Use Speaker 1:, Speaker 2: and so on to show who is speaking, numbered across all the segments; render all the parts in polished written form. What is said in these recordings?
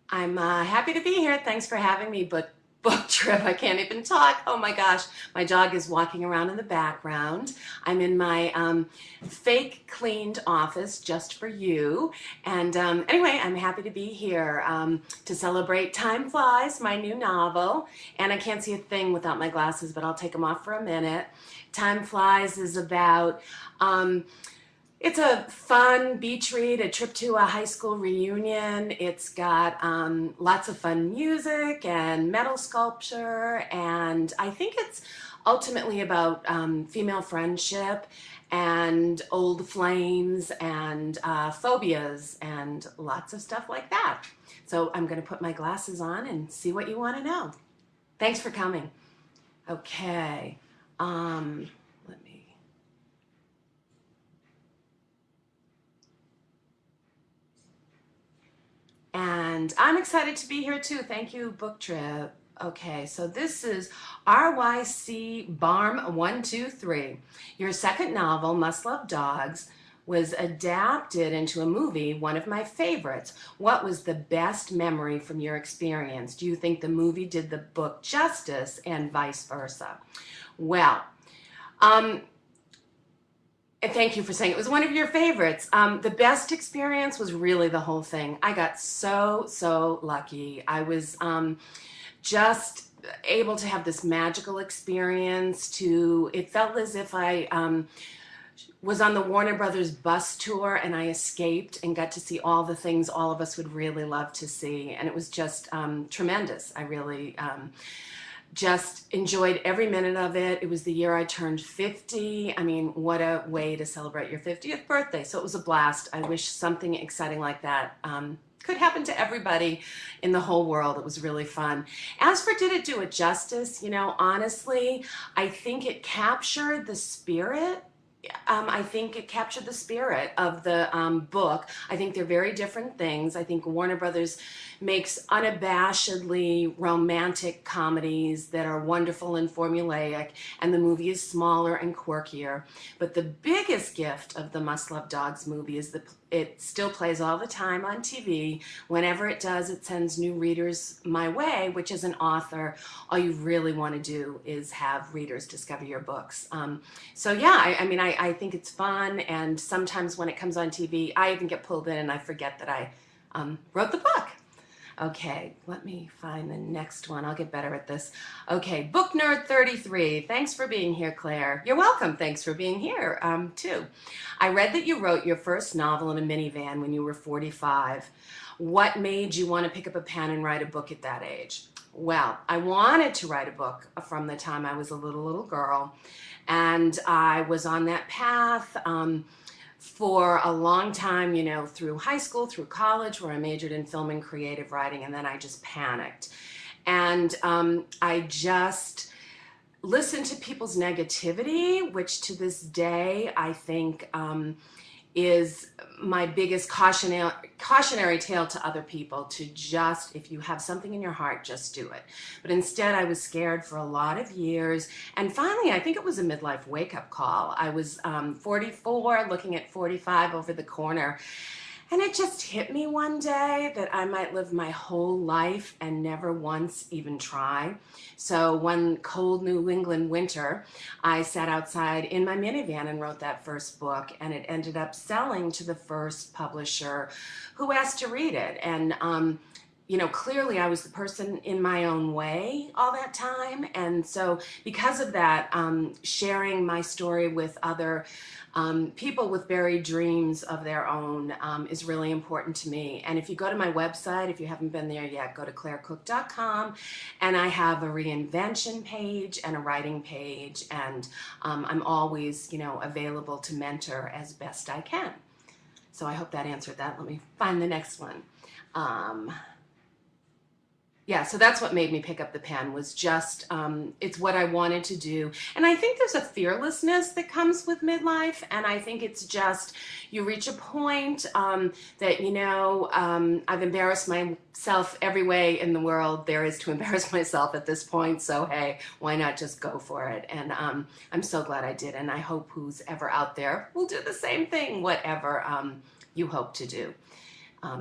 Speaker 1: I'm happy to be here. Thanks for having me. But BookTrib, I can't even talk. Oh my gosh, my dog is walking around in the background. I'm in my fake cleaned office just for you. And anyway, I'm happy to be here to celebrate Timeflies, my new novel. And I can't see a thing without my glasses, but I'll take them off for a minute. Timeflies is about it's a fun beach read, a trip to a high school reunion. It's got lots of fun music and metal sculpture, and I think it's ultimately about female friendship and old flames and phobias and lots of stuff like that. So I'm going to put my glasses on and see what you want to know. Thanks for coming. Okay. Let me. And I'm excited to be here too. Thank you, BookTrib. Okay, so this is RYC Barm 123. Your second novel, Must Love Dogs, was adapted into a movie, one of my favorites. What was the best memory from your experience? Do you think the movie did the book justice and vice versa? Well, and thank you for saying it was one of your favorites. The best experience was really the whole thing. I got so lucky. I was just able to have this magical experience it felt as if I was on the Warner Brothers bus tour and I escaped and got to see all the things all of us would really love to see. And it was just tremendous. I really just enjoyed every minute of it. It was the year I turned 50. I mean, what a way to celebrate your 50th birthday. So it was a blast. I wish something exciting like that could happen to everybody in the whole world. It was really fun. As for did it do it justice, honestly, I think it captured the spirit. I think it captured the spirit of the book. I think they're very different things. I think Warner Brothers makes unabashedly romantic comedies that are wonderful and formulaic, and the movie is smaller and quirkier. But the biggest gift of the Must Love Dogs movie is it still plays all the time on TV. Whenever it does, it sends new readers my way, which as an author, all you really want to do is have readers discover your books. So yeah, I think it's fun, and sometimes when it comes on TV, I even get pulled in and I forget that I wrote the book. Okay, let me find the next one. I'll get better at this. Okay, Book Nerd 33. Thanks for being here, Claire. You're welcome. Thanks for being here, too. I read that you wrote your first novel in a minivan when you were 45. What made you want to pick up a pen and write a book at that age? Well, I wanted to write a book from the time I was a little girl, and I was on that path for a long time, through high school, through college, where I majored in film and creative writing, and then I just panicked. And I just listened to people's negativity, which to this day I think is my biggest cautionary tale to other people, to just, if you have something in your heart, just do it. But instead, I was scared for a lot of years. And finally, I think it was a midlife wake-up call. I was 44, looking at 45 over the corner. And it just hit me one day that I might live my whole life and never once even try. So one cold New England winter, I sat outside in my minivan and wrote that first book, and it ended up selling to the first publisher who asked to read it. And clearly I was the person in my own way all that time. And so because of that, sharing my story with other people with buried dreams of their own is really important to me. And if you go to my website, if you haven't been there yet, go to clairecook.com, and I have a reinvention page and a writing page, and I'm always, available to mentor as best I can. So I hope that answered that. Let me find the next one. Yeah, so that's what made me pick up the pen, was just, it's what I wanted to do. And I think there's a fearlessness that comes with midlife, and I think it's just, you reach a point that, I've embarrassed myself every way in the world there is to embarrass myself at this point, so hey, why not just go for it? And I'm so glad I did, and I hope who's ever out there will do the same thing, whatever you hope to do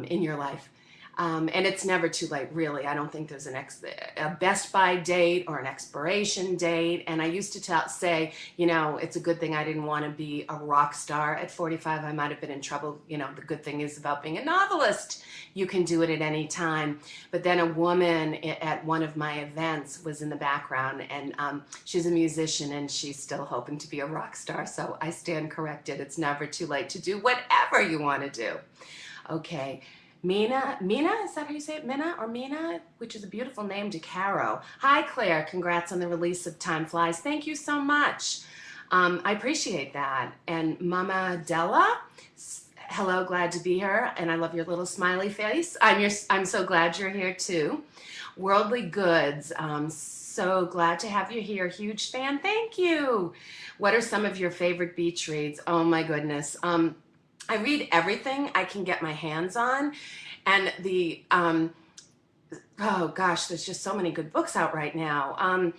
Speaker 1: in your life. And it's never too late, really. I don't think there's a best by date or an expiration date. And I used to say, it's a good thing I didn't want to be a rock star at 45. I might have been in trouble. The good thing is about being a novelist. You can do it at any time. But then a woman at one of my events was in the background, and she's a musician, and she's still hoping to be a rock star. So I stand corrected. It's never too late to do whatever you want to do. Okay. Mina, is that how you say it? Mina or Mina, which is a beautiful name to Caro. Hi, Claire. Congrats on the release of Timeflies. Thank you so much. I appreciate that. And Mama Della, hello, glad to be here. And I love your little smiley face. I'm so glad you're here too. Worldly Goods, so glad to have you here. Huge fan. Thank you. What are some of your favorite beach reads? Oh my goodness. I read everything I can get my hands on, and oh gosh, there's just so many good books out right now.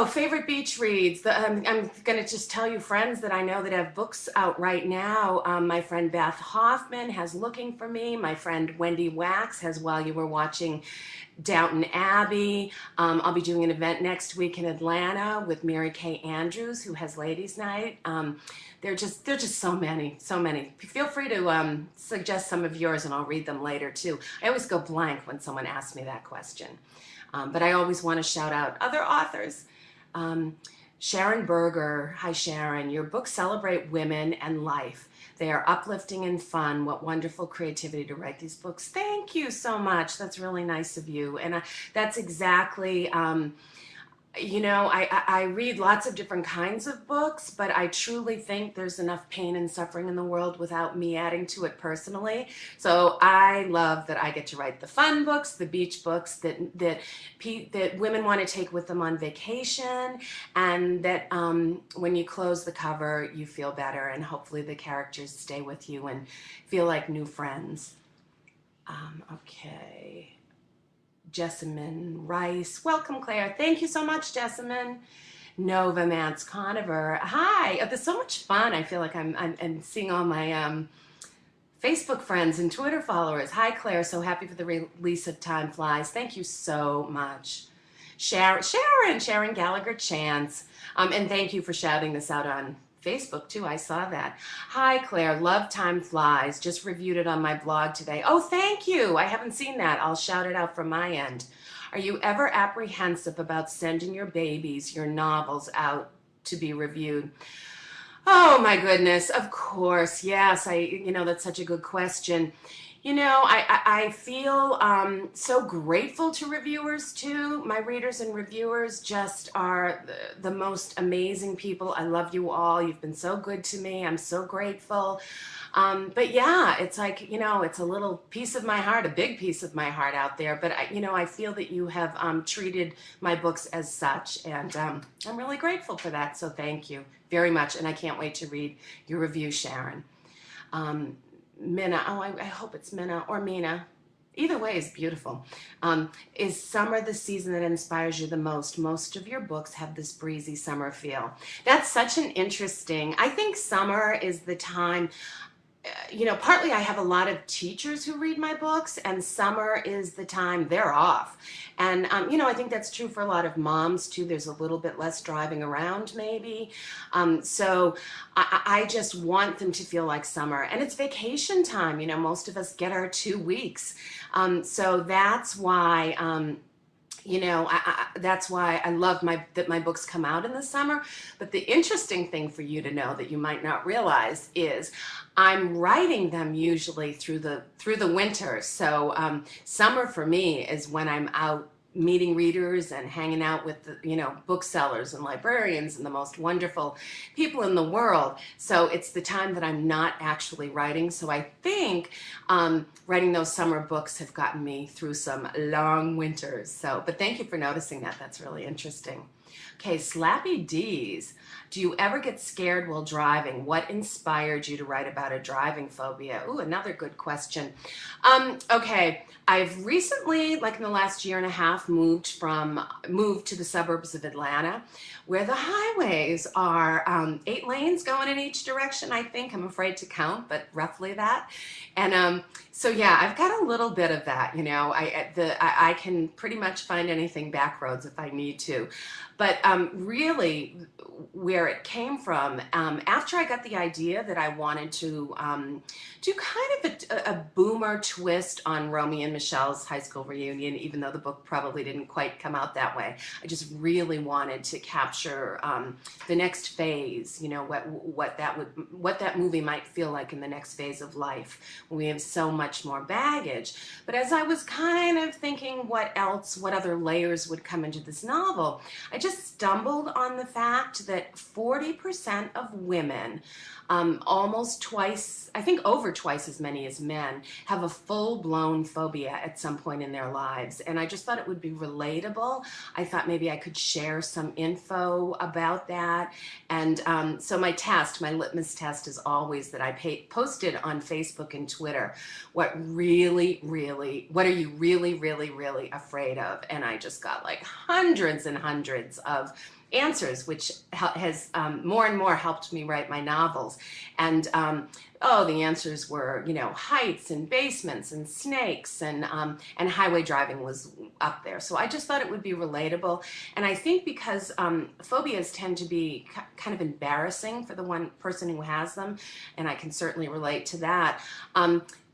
Speaker 1: Favorite beach reads. I'm going to just tell you friends that I know that have books out right now. My friend Beth Hoffman has Looking for Me. My friend Wendy Wax has While You Were Watching Downton Abbey. I'll be doing an event next week in Atlanta with Mary Kay Andrews, who has Ladies Night. They're just so many. Feel free to suggest some of yours, and I'll read them later too. I always go blank when someone asks me that question, but I always want to shout out other authors. Sharon Berger, hi Sharon. Your books celebrate women and life. They are uplifting and fun. What wonderful creativity to write these books. Thank you so much. That's really nice of you. And that's exactly, I read lots of different kinds of books, but I truly think there's enough pain and suffering in the world without me adding to it personally. So I love that I get to write the fun books, the beach books that women want to take with them on vacation, and that when you close the cover, you feel better, and hopefully the characters stay with you and feel like new friends. Okay. Jessamine Rice. Welcome, Claire. Thank you so much, Jessamine. Nova Mance Conover. Hi. Oh, there's so much fun. I feel like I'm seeing all my Facebook friends and Twitter followers. Hi, Claire. So happy for the release of Timeflies. Thank you so much. Sharon Gallagher Chance. And thank you for shouting this out on Facebook too. I saw that. Hi, Claire. Love Timeflies. Just reviewed it on my blog today. Oh, thank you. I haven't seen that. I'll shout it out from my end. Are you ever apprehensive about sending your babies, your novels out to be reviewed? Oh my goodness. Of course. Yes. That's such a good question. I feel so grateful to reviewers too. My readers and reviewers just are the most amazing people. I love you all. You've been so good to me. I'm so grateful. But yeah, it's like, it's a little piece of my heart, a big piece of my heart out there. But I feel that you have treated my books as such, and I'm really grateful for that. So thank you very much. And I can't wait to read your review, Sharon. Mina, I hope it's Mina or Mina. Either way is beautiful. Is summer the season that inspires you the most? Most of your books have this breezy summer feel. That's such an interesting, I think summer is the time, partly I have a lot of teachers who read my books, and summer is the time they're off. And, I think that's true for a lot of moms too. There's a little bit less driving around maybe. So I just want them to feel like summer. And it's vacation time. Most of us get our 2 weeks. So that's why... that's why I love that my books come out in the summer. But the interesting thing for you to know that you might not realize is I'm writing them usually through the winter. So summer for me is when I'm out meeting readers and hanging out with the, booksellers and librarians and the most wonderful people in the world. So it's the time that I'm not actually writing. So I think writing those summer books have gotten me through some long winters. But thank you for noticing that. That's really interesting. Okay, Slappy D's. Do you ever get scared while driving? What inspired you to write about a driving phobia? Ooh, another good question. Okay, I've recently, like in the last year and a half, moved to the suburbs of Atlanta, where the highways are 8 lanes going in each direction. I think I'm afraid to count, but roughly that. And so yeah, I've got a little bit of that. You know, I can pretty much find anything back roads if I need to. But really, where it came from, after I got the idea that I wanted to do kind of a boomer twist on Romeo and Michelle's high school reunion, even though the book probably didn't quite come out that way. I just really wanted to capture the next phase, you know, what that movie might feel like in the next phase of life when we have so much more baggage. But as I was kind of thinking what other layers would come into this novel, I just stumbled on the fact that 40% of women, almost twice, I think over twice as many as men, have a full-blown phobia at some point in their lives. And I just thought it would be relatable. I thought maybe I could share some info about that. And so my litmus test is always that I posted on Facebook and Twitter, what are you really afraid of? And I just got like hundreds and hundreds of answers, which has more and more helped me write my novels. And the answers were, you know, heights and basements and snakes, and highway driving was up there. So I just thought it would be relatable. And I think because phobias tend to be kind of embarrassing for the one person who has them, and I can certainly relate to that.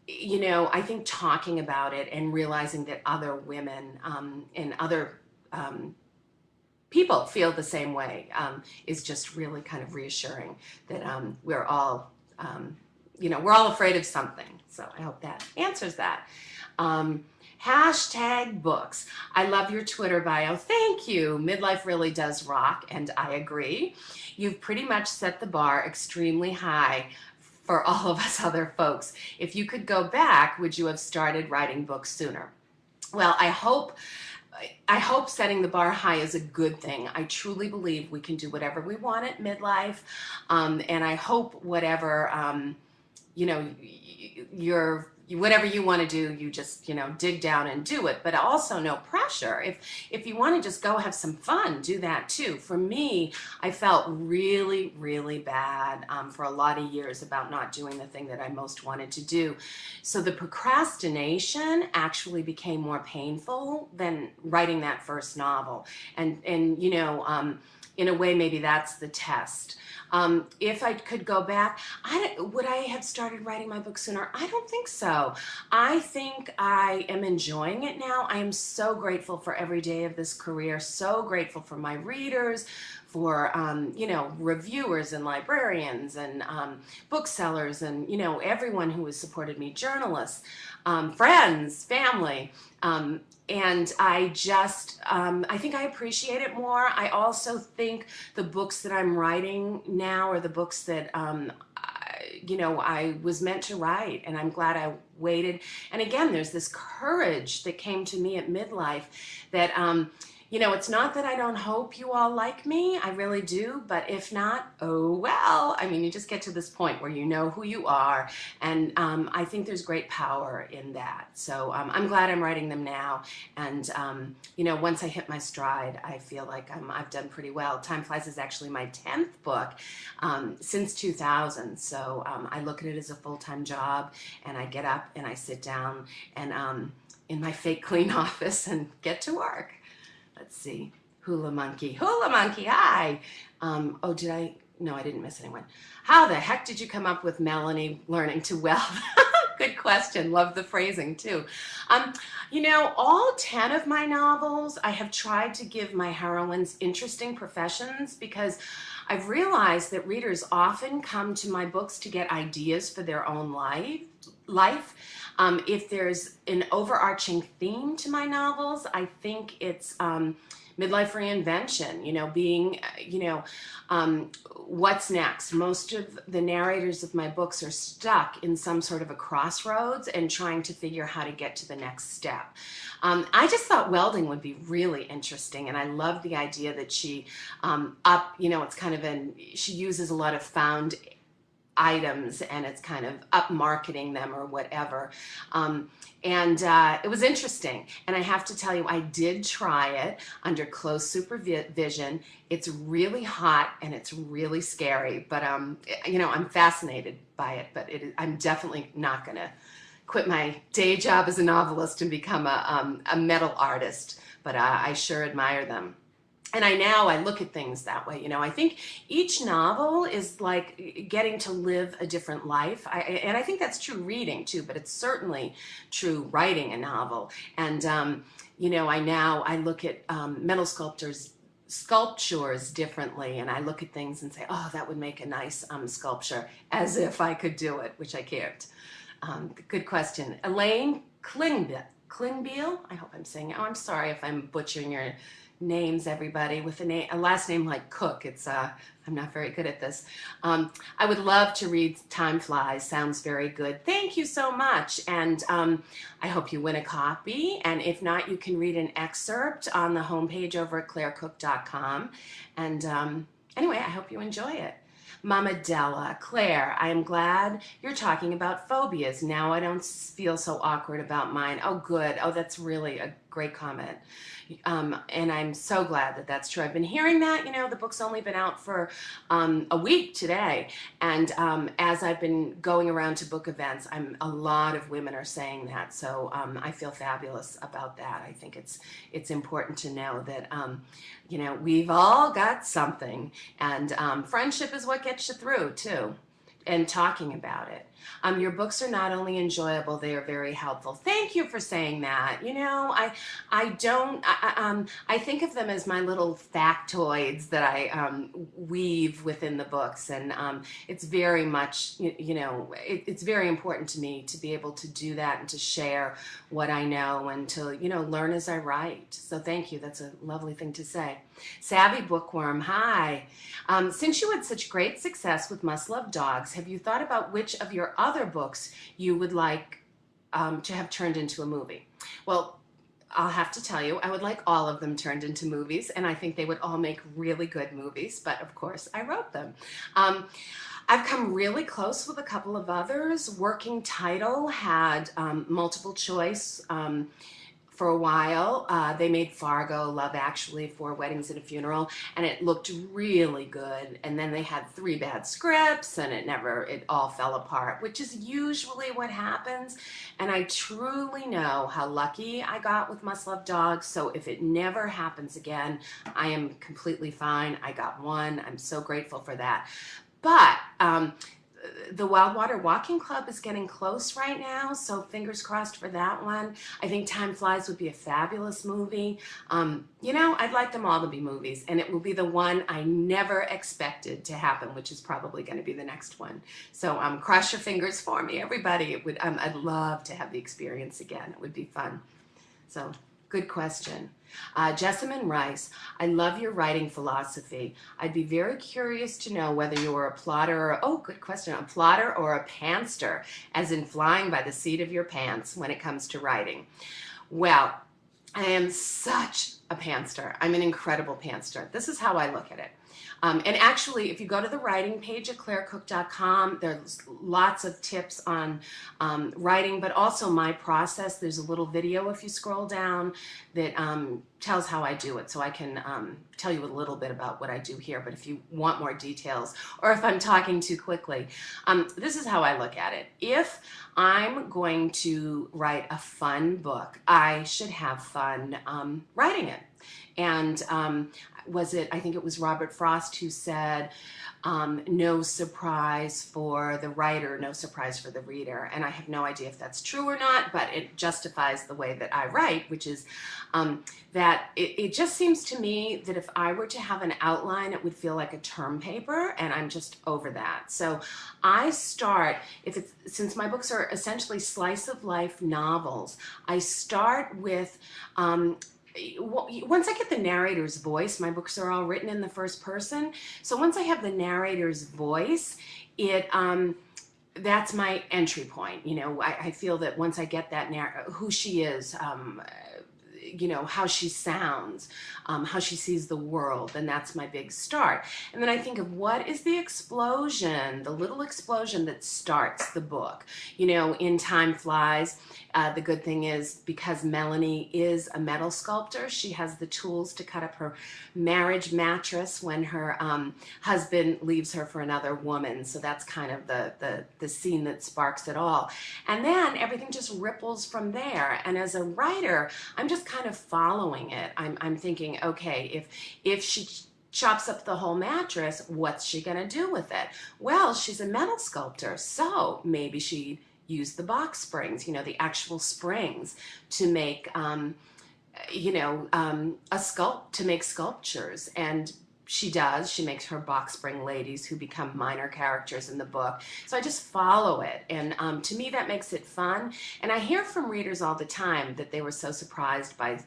Speaker 1: You know, I think talking about it and realizing that other women and other people feel the same way is just really kind of reassuring that we're all, we're all afraid of something. So I hope that answers that. Hashtag books. I love your Twitter bio. Thank you. Midlife really does rock, and I agree. You've pretty much set the bar extremely high for all of us other folks. If you could go back, would you have started writing books sooner? Well, I hope setting the bar high is a good thing. I truly believe we can do whatever we want at midlife, and I hope whatever whatever you want to do, you just dig down and do it. But also no pressure. If you want to just go have some fun, do that too. For me, I felt really, really bad for a lot of years about not doing the thing that I most wanted to do. So the procrastination actually became more painful than writing that first novel. And in a way, maybe that's the test. If I could go back, would I have started writing my book sooner? I don't think so. I think I am enjoying it now. I am so grateful for every day of this career, so grateful for my readers, for reviewers and librarians and booksellers and everyone who has supported me, journalists, friends, family. And I just, I think I appreciate it more. I also think the books that I'm writing now are the books that, I was meant to write, and I'm glad I waited. And again, there's this courage that came to me at midlife that, it's not that I don't hope you all like me. I really do. But if not, oh well. I mean, you just get to this point where you know who you are. And I think there's great power in that. So I'm glad I'm writing them now. And, once I hit my stride, I feel like I've done pretty well. Timeflies is actually my 10th book since 2000. So I look at it as a full-time job. And I get up and I sit down and in my fake clean office and get to work. Let's see. Hula monkey, hi. No, I didn't miss anyone. How the heck did you come up with Melanie learning to weld? Good question. Love the phrasing too. All 10 of my novels, I have tried to give my heroines interesting professions because I've realized that readers often come to my books to get ideas for their own life. If there's an overarching theme to my novels, I think it's midlife reinvention, being, what's next. Most of the narrators of my books are stuck in some sort of a crossroads and trying to figure how to get to the next step. I just thought welding would be really interesting, and I love the idea that she it's kind of she uses a lot of found items, and it's kind of up marketing them or whatever. It was interesting. And I have to tell you, I did try it under close supervision. It's really hot and it's really scary, but I'm fascinated by it, but I'm definitely not going to quit my day job as a novelist and become a metal artist, but I sure admire them. And I look at things that way. I think each novel is like getting to live a different life. And I think that's true reading too, but it's certainly true writing a novel. And, I look at metal sculptures differently, and I look at things and say, oh, that would make a nice sculpture, as if I could do it, which I can't. Good question. Elaine Klingbeil, I hope I'm saying it. Oh, I'm sorry if I'm butchering your names, everybody, with a last name like Cook. I'm not very good at this. I would love to read Timeflies. Sounds very good. Thank you so much. And I hope you win a copy. And if not, you can read an excerpt on the homepage over at clairecook.com. And anyway, I hope you enjoy it. Mama Della, Claire, I am glad you're talking about phobias. Now I don't feel so awkward about mine. Oh, good. Oh, that's really a great comment. And I'm so glad that that's true. I've been hearing that, the book's only been out for a week today. And as I've been going around to book events, a lot of women are saying that. So I feel fabulous about that. I think it's important to know that, we've all got something. And friendship is what gets you through, too. And talking about it. Your books are not only enjoyable, they are very helpful. Thank you for saying that. I think of them as my little factoids that I weave within the books. And it's very much, it's very important to me to be able to do that and to share what I know and to, learn as I write. So thank you. That's a lovely thing to say. Savvy Bookworm, hi. Since you had such great success with Must Love Dogs, have you thought about which of your other books you would like to have turned into a movie? Well, I'll have to tell you, I would like all of them turned into movies, and I think they would all make really good movies, but of course I wrote them. I've come really close with a couple of others. Working Title had multiple choice for a while. They made Fargo, Love Actually, Four Weddings and a Funeral, and it looked really good. And then they had 3 bad scripts, and it all fell apart, which is usually what happens. And I truly know how lucky I got with Must Love Dogs. So if it never happens again, I am completely fine. I got one. I'm so grateful for that. But the Wildwater Walking Club is getting close right now, so fingers crossed for that one. I think Time Flies would be a fabulous movie. I'd like them all to be movies, and it will be the one I never expected to happen, which is probably going to be the next one. So cross your fingers for me, everybody. I'd love to have the experience again. It would be fun. So good question. Jessamine Rice, I love your writing philosophy. I'd be very curious to know whether you're a plotter good question, a plotter or a pantster, as in flying by the seat of your pants when it comes to writing. Well, I am such a pantster. I'm an incredible pantster. This is how I look at it. And actually, if you go to the writing page at clairecook.com, there's lots of tips on writing, but also my process. There's a little video if you scroll down that tells how I do it. So I can tell you a little bit about what I do here, but if you want more details, or if I'm talking too quickly, this is how I look at it. If I'm going to write a fun book, I should have fun writing it. And I think it was Robert Frost who said, no surprise for the writer, no surprise for the reader. And I have no idea if that's true or not, but it justifies the way that I write, which is that it just seems to me that if I were to have an outline, it would feel like a term paper, and I'm just over that. So I start, since my books are essentially slice of life novels, I start with once I get the narrator's voice, my books are all written in the first person. So once I have the narrator's voice, it that's my entry point. You know, I feel that once I get that who she is, you know, how she sounds, how she sees the world, and that's my big start. And then I think of what is the explosion, the little explosion that starts the book. You know, in Timeflies, the good thing is because Melanie is a metal sculptor, she has the tools to cut up her marriage mattress when her husband leaves her for another woman. So that's kind of the scene that sparks it all. And then everything just ripples from there. And as a writer, I'm just kind of following it. I'm thinking, okay, if she chops up the whole mattress, what's she gonna do with it? Well, she's a metal sculptor, so maybe she used the box springs, you know, the actual springs to make, you know, to make sculptures. And she does. She makes her box spring ladies who become minor characters in the book. So I just follow it. And to me, that makes it fun. And I hear from readers all the time that they were so surprised by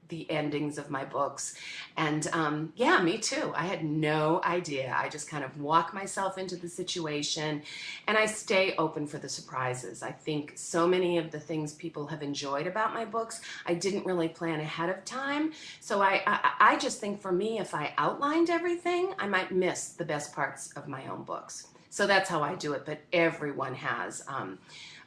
Speaker 1: the endings of my books. And yeah, me too. I had no idea. I just kind of walk myself into the situation and I stay open for the surprises. I think so many of the things people have enjoyed about my books, I didn't really plan ahead of time. So I just think for me, if I outlined everything, I might miss the best parts of my own books. So that's how I do it, but everyone has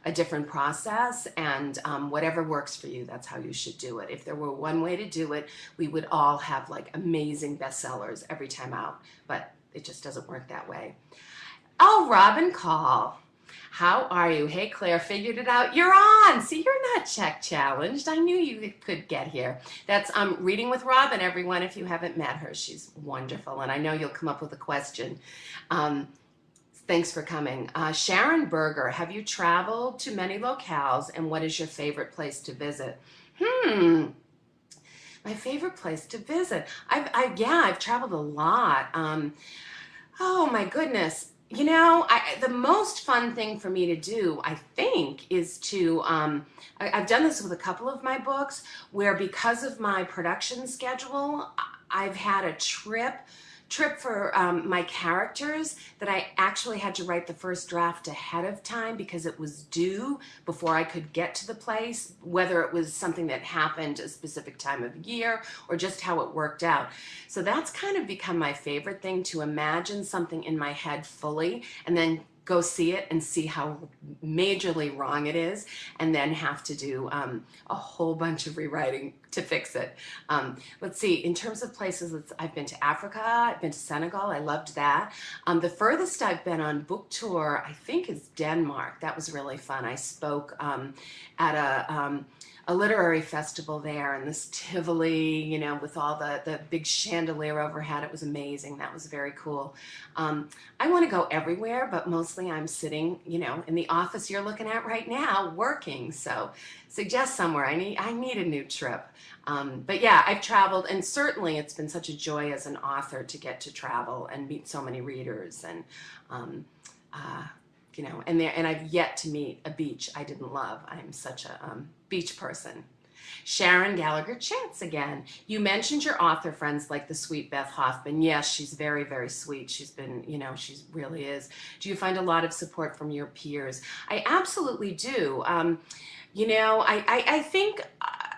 Speaker 1: a different process, and whatever works for you, that's how you should do it. If there were one way to do it, we would all have like amazing bestsellers every time out, but it just doesn't work that way. Oh, Robin Call. How are you? Hey, Claire, figured it out. You're on. See, you're not check challenged. I knew you could get here. That's Reading with Robin, everyone, if you haven't met her. She's wonderful, and I know you'll come up with a question. Thanks for coming. Sharon Berger, have you traveled to many locales, and what is your favorite place to visit? My favorite place to visit. I've traveled a lot. Oh my goodness. You know, the most fun thing for me to do, I think, is to, I've done this with a couple of my books, where because of my production schedule, I've had a trip for my characters that I actually had to write the first draft ahead of time because it was due before I could get to the place, whether it was something that happened a specific time of year or just how it worked out. So that's kind of become my favorite thing, to imagine something in my head fully and then go see it and see how majorly wrong it is, and then have to do a whole bunch of rewriting to fix it. Let's see, in terms of places, I've been to Africa, I've been to Senegal, I loved that. The furthest I've been on book tour, I think, is Denmark. That was really fun. I spoke at a literary festival there, and this Tivoli, you know, with all the big chandelier overhead. It was amazing. That was very cool. I want to go everywhere, but mostly I'm sitting, you know, in the office you're looking at right now, working. So suggest somewhere. I need a new trip. But yeah, I've traveled, and certainly it's been such a joy as an author to get to travel and meet so many readers, and you know, and I've yet to meet a beach I didn't love. I'm such a beach person. Sharon Gallagher chats again. You mentioned your author friends like the sweet Beth Hoffman. Yes, she's very, very sweet. She's been, you know, she really is. Do you find a lot of support from your peers? I absolutely do. You know, I think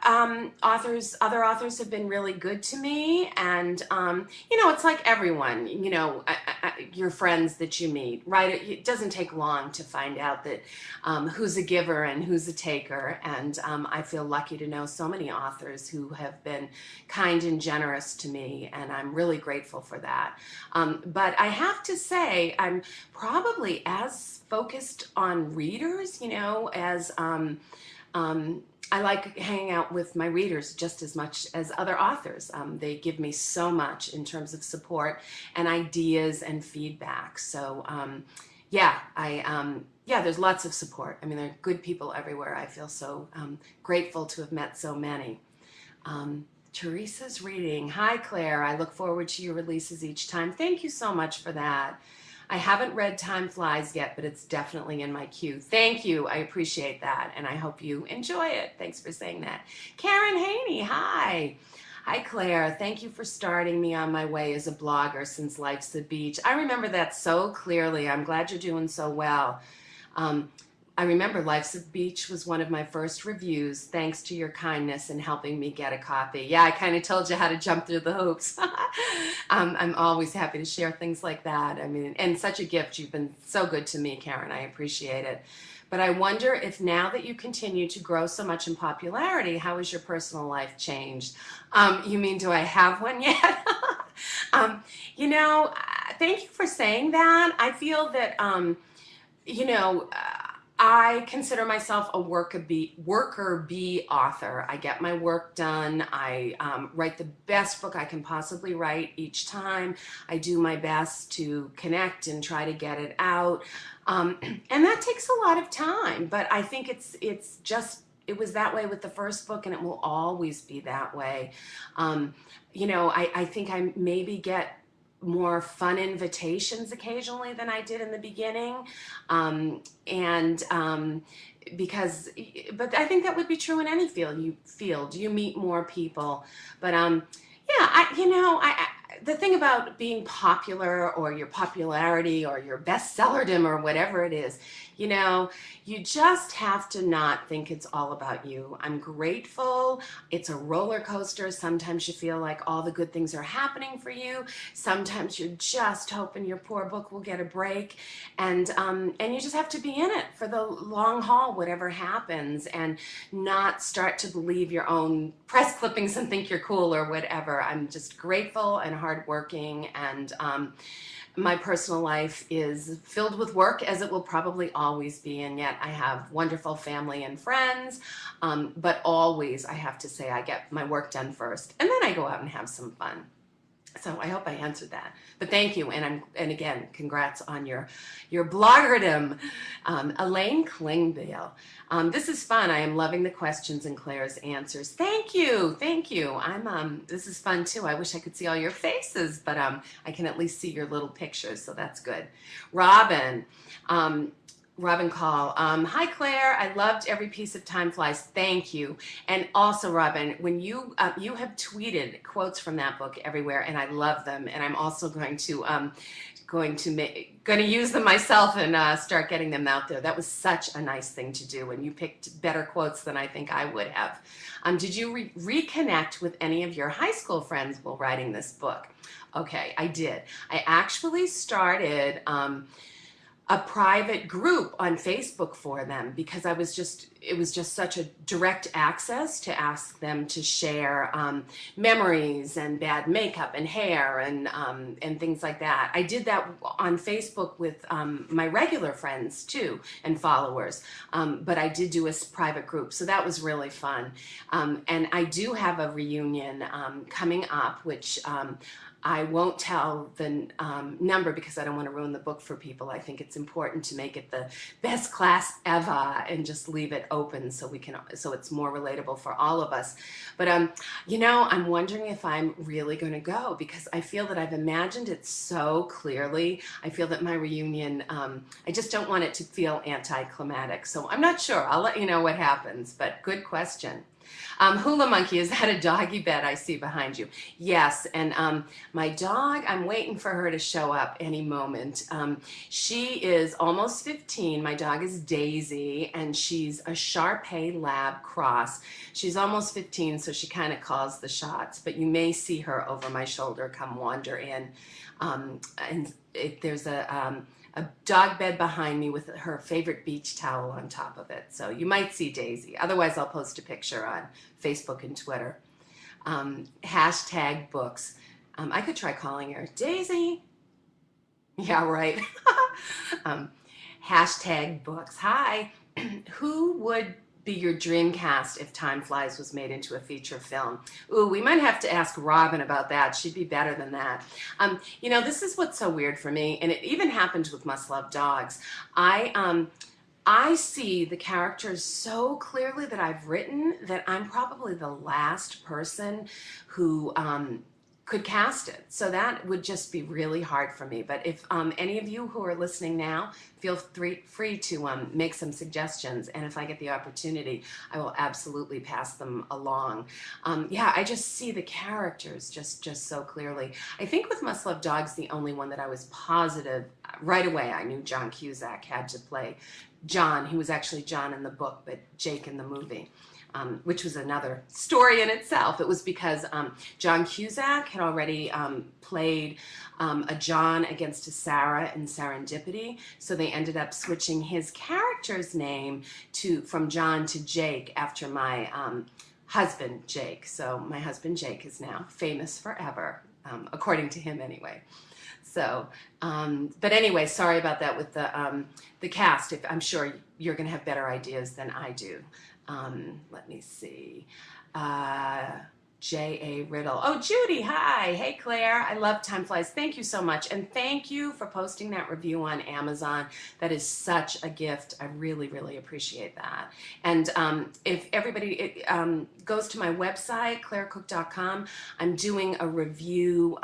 Speaker 1: other authors have been really good to me, and you know, it's like everyone, you know, your friends that you meet, right? It doesn't take long to find out that who's a giver and who's a taker, and I feel lucky to know so many authors who have been kind and generous to me, and I'm really grateful for that. But I have to say, I'm probably as focused on readers, you know, as I like hanging out with my readers just as much as other authors. They give me so much in terms of support and ideas and feedback. So yeah, yeah, there's lots of support. I mean, there are good people everywhere. I feel so grateful to have met so many. Teresa's reading. Hi, Claire. I look forward to your releases each time. Thank you so much for that. I haven't read Timeflies yet, but it's definitely in my queue. Thank you. I appreciate that, and I hope you enjoy it. Thanks for saying that. Karen Haney, hi. Hi, Claire. Thank you for starting me on my way as a blogger since Life's the Beach. I remember that so clearly. I'm glad you're doing so well. Um, I remember Life's a Beach was one of my first reviews, thanks to your kindness in helping me get a copy. Yeah, I kind of told you how to jump through the hoops. I'm always happy to share things like that. I mean, and such a gift. You've been so good to me, Karen. I appreciate it. But I wonder if now that you continue to grow so much in popularity, how has your personal life changed? You mean, do I have one yet? um, you know, thank you for saying that. I feel that, you know, I consider myself a worker bee author. I get my work done. I write the best book I can possibly write each time. I do my best to connect and try to get it out. And that takes a lot of time, but I think it's just, it was that way with the first book and it will always be that way. You know, I think I maybe get more fun invitations occasionally than I did in the beginning. And because, but I think that would be true in any field. You meet more people. But yeah, the thing about being popular or your popularity or your bestsellerdom or whatever it is, you know, you just have to not think it's all about you. I'm grateful. It's a roller coaster. Sometimes you feel like all the good things are happening for you. Sometimes you're just hoping your poor book will get a break. And you just have to be in it for the long haul, whatever happens, and not start to believe your own press clippings and think you're cool or whatever. I'm just grateful and hardworking, and my personal life is filled with work, as it will probably always be, and yet I have wonderful family and friends, but always I have to say I get my work done first, and then I go out and have some fun. So I hope I answered that. But thank you, and again, congrats on your bloggerdom. Elaine Klingbeil. This is fun. I am loving the questions and Claire's answers. Thank you, thank you. This is fun too. I wish I could see all your faces, but I can at least see your little pictures, so that's good. Robin. Robin Call. Hi, Claire. I loved every piece of Timeflies. Thank you. And also, Robin, when you have tweeted quotes from that book everywhere, and I love them. And I'm also going to use them myself and start getting them out there. That was such a nice thing to do, and you picked better quotes than I think I would have. Did you reconnect with any of your high school friends while writing this book? Okay, I did. I actually started a private group on Facebook for them because it was just such a direct access to ask them to share memories and bad makeup and hair and things like that. I did that on Facebook with my regular friends too and followers, but I did do a private group, so that was really fun. And I do have a reunion coming up, which I won't tell the number because I don't want to ruin the book for people. I think it's important to make it the best class ever and just leave it open so it's more relatable for all of us. But you know, I'm wondering if I'm really going to go because I feel that I've imagined it so clearly. I feel that my reunion, I just don't want it to feel anticlimactic. So I'm not sure. I'll let you know what happens, but good question. Hula Monkey, is that a doggy bed I see behind you? Yes, and my dog, I'm waiting for her to show up any moment. She is almost 15. My dog is Daisy, and she's a Shar-Pei Lab cross. She's almost 15, so she kind of calls the shots, but you may see her over my shoulder come wander in. There's a dog bed behind me with her favorite beach towel on top of it. So you might see Daisy. Otherwise, I'll post a picture on Facebook and Twitter. Hashtag books. I could try calling her Daisy. Yeah, right. Hashtag books. Hi. Who would be your dream cast if Timeflies was made into a feature film? Ooh, we might have to ask Robin about that. She'd be better than that. You know, this is what's so weird for me, and it even happened with Must Love Dogs. I see the characters so clearly that I've written that I'm probably the last person who could cast it. So that would just be really hard for me. But if any of you who are listening now, feel free to make some suggestions. And if I get the opportunity, I will absolutely pass them along. Yeah, I just see the characters just so clearly. I think with Must Love Dogs, the only one that I was positive right away, I knew John Cusack had to play John. He was actually John in the book, but Jake in the movie. Which was another story in itself. It was because John Cusack had already played a John against a Sarah in Serendipity, so they ended up switching his character's name from John to Jake after my husband, Jake. So my husband, Jake, is now famous forever, according to him anyway. So, but anyway, sorry about that with the cast. I'm sure you're going to have better ideas than I do. Let me see. J.A. Riddle. Oh, Judy, hi. Hey, Claire. I love Timeflies. Thank you so much. And thank you for posting that review on Amazon. That is such a gift. I really, really appreciate that. And if everybody goes to my website, clairecook.com, I'm doing a review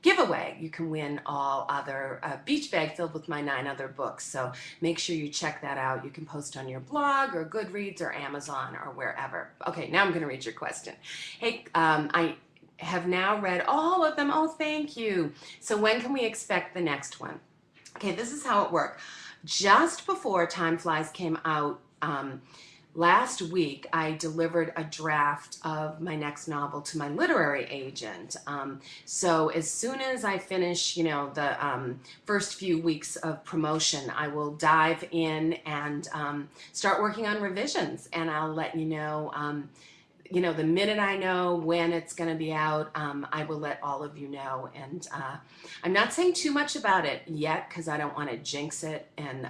Speaker 1: giveaway. You can win all other beach bag filled with my 9 other books. So make sure you check that out. You can post on your blog or Goodreads or Amazon or wherever. Okay, now I'm going to read your question. Hey, I have now read all of them. Oh, thank you. So when can we expect the next one? Okay, this is how it worked. Just before Timeflies came out last week, I delivered a draft of my next novel to my literary agent. So as soon as I finish, the first few weeks of promotion, I will dive in and start working on revisions, and I'll let you know. The minute I know when it's going to be out, I will let all of you know. And I'm not saying too much about it yet because I don't want to jinx it. And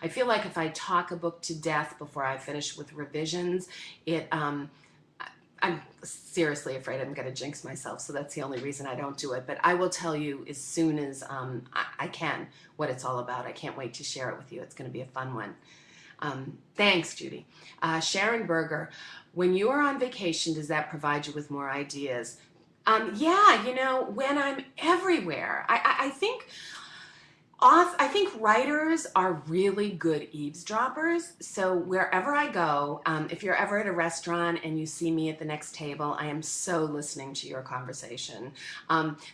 Speaker 1: I feel like if I talk a book to death before I finish with revisions, I'm seriously afraid I'm going to jinx myself. So that's the only reason I don't do it. But I will tell you as soon as I can what it's all about. I can't wait to share it with you. It's going to be a fun one. Thanks, Judy. Sharon Berger, when you are on vacation, does that provide you with more ideas? Yeah, when I'm everywhere, I think writers are really good eavesdroppers. So wherever I go, if you're ever at a restaurant and you see me at the next table, I am so listening to your conversation.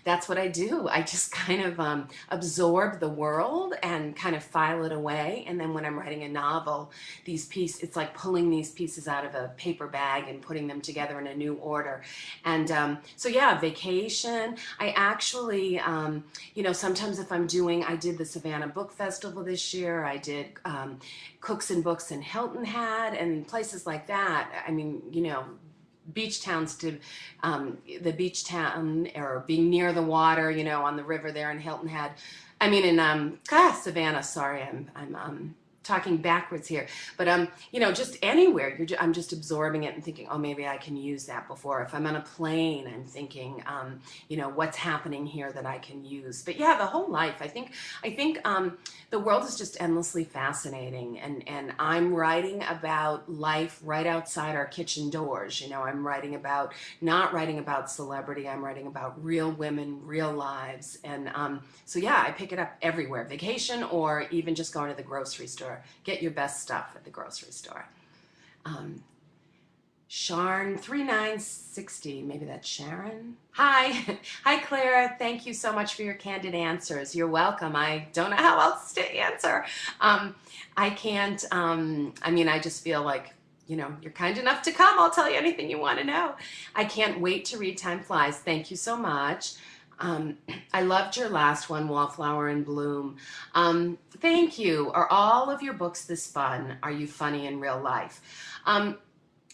Speaker 1: That's what I do. I just kind of absorb the world and kind of file it away. And then when I'm writing a novel, it's like pulling these pieces out of a paper bag and putting them together in a new order. And so yeah, vacation. I actually, sometimes if I did the Savannah Book Festival this year. I did Cooks and Books in Hilton Head and places like that. I mean, beach towns to the beach town or being near the water, on the river there in Hilton Head. I mean, in Savannah. Sorry, I'm talking backwards here, but just anywhere. I'm just absorbing it and thinking, oh, maybe I can use that before. If I'm on a plane, I'm thinking, what's happening here that I can use. But yeah, the whole life. I think the world is just endlessly fascinating, and I'm writing about life right outside our kitchen doors. I'm not writing about celebrity. I'm writing about real women, real lives, and so yeah, I pick it up everywhere. Vacation or even just going to the grocery store. Get your best stuff at the grocery store. Sharon 3960, maybe that's Sharon. Hi. Hi, Clara. Thank you so much for your candid answers. You're welcome. I don't know how else to answer. I can't, I just feel like, you're kind enough to come. I'll tell you anything you want to know. I can't wait to read Timeflies. Thank you so much. I loved your last one, Wallflower in Bloom. Thank you. Are all of your books this fun? Are you funny in real life?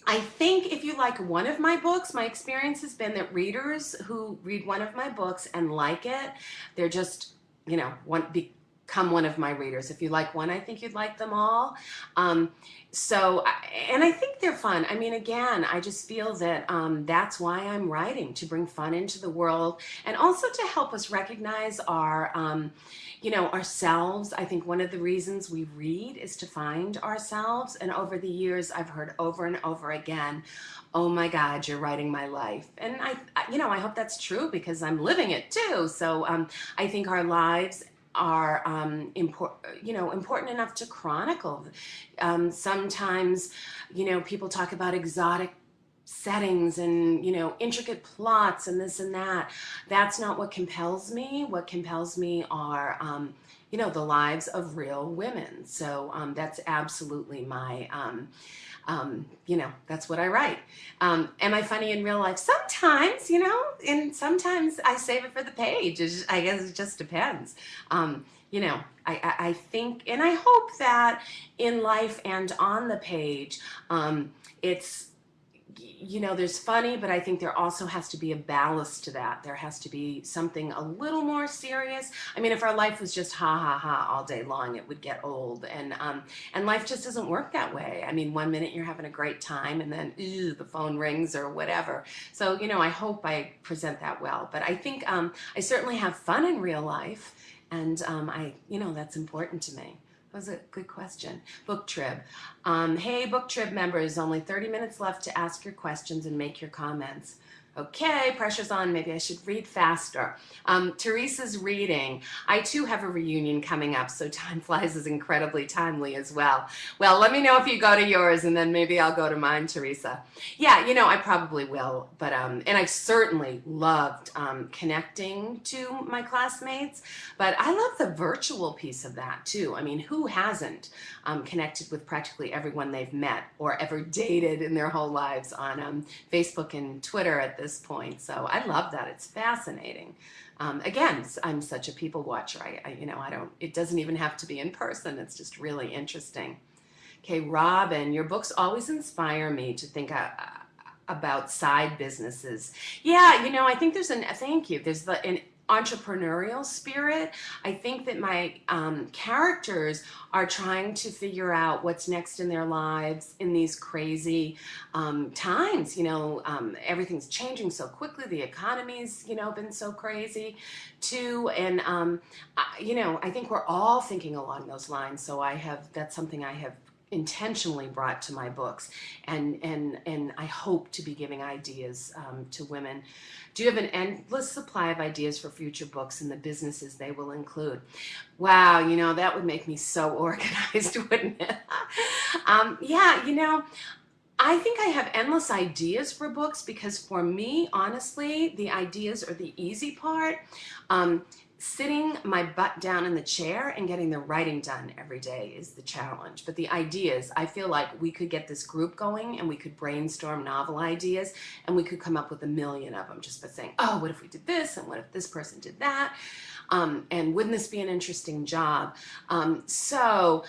Speaker 1: I think if you like one of my books, my experience has been that readers who read one of my books and like it, they're just, become one of my readers. If you like one, I think you'd like them all. And I think they're fun. I mean, again, I just feel that that's why I'm writing, to bring fun into the world, and also to help us recognize our, ourselves. I think one of the reasons we read is to find ourselves. And over the years, I've heard over and over again, oh my God, you're writing my life. And I hope that's true because I'm living it too. So I think our lives are important enough to chronicle. Sometimes, people talk about exotic settings and, intricate plots and this and that. That's not what compels me. What compels me are, the lives of real women. So that's absolutely my, that's what I write. Am I funny in real life? Sometimes, and sometimes I save it for the page. I guess it just depends. I think, and I hope that in life and on the page, it's, there's funny, but I think there also has to be a ballast to that. There has to be something a little more serious. I mean, if our life was just ha ha ha all day long, it would get old. And life just doesn't work that way. I mean, one minute you're having a great time, and then the phone rings or whatever. So, I hope I present that well. But I think I certainly have fun in real life, and that's important to me. That was a good question. BookTrib. Hey, BookTrib members, only 30 minutes left to ask your questions and make your comments. Okay, pressure's on. Maybe I should read faster. Teresa's reading. I too have a reunion coming up, so Timeflies is incredibly timely as well. Well, let me know if you go to yours, and then maybe I'll go to mine, Teresa. Yeah, I probably will. But and I certainly loved connecting to my classmates. But I love the virtual piece of that too. I mean, who hasn't connected with practically everyone they've met or ever dated in their whole lives on Facebook and Twitter at this point. So I love that. It's fascinating. Again, I'm such a people watcher. It doesn't even have to be in person. It's just really interesting. Okay, Robin, your books always inspire me to think about side businesses. Yeah, I think thank you. There's an entrepreneurial spirit. I think that my characters are trying to figure out what's next in their lives in these crazy times. Everything's changing so quickly. The economy's, been so crazy too. And, I think we're all thinking along those lines. So that's something I have intentionally brought to my books, and I hope to be giving ideas to women. Do you have an endless supply of ideas for future books and the businesses they will include? Wow, that would make me so organized, wouldn't it? Yeah, I think I have endless ideas for books because for me, honestly, the ideas are the easy part. Sitting my butt down in the chair and getting the writing done every day is the challenge. But the ideas, I feel like we could get this group going and we could brainstorm novel ideas and we could come up with a million of them just by saying, oh, what if we did this? And what if this person did that? And wouldn't this be an interesting job? So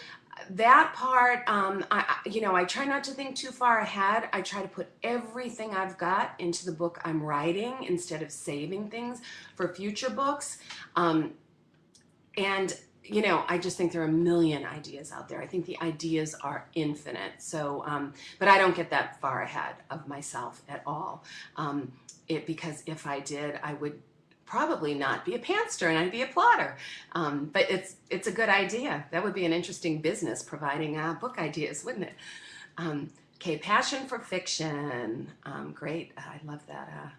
Speaker 1: that part, I try not to think too far ahead. I try to put everything I've got into the book I'm writing instead of saving things for future books. I just think there are a million ideas out there. I think the ideas are infinite. So, but I don't get that far ahead of myself at all. Because if I did, I would probably not be a pantster and I'd be a plotter. But it's a good idea. That would be an interesting business, providing book ideas, wouldn't it? Okay, passion for fiction. Great. I love that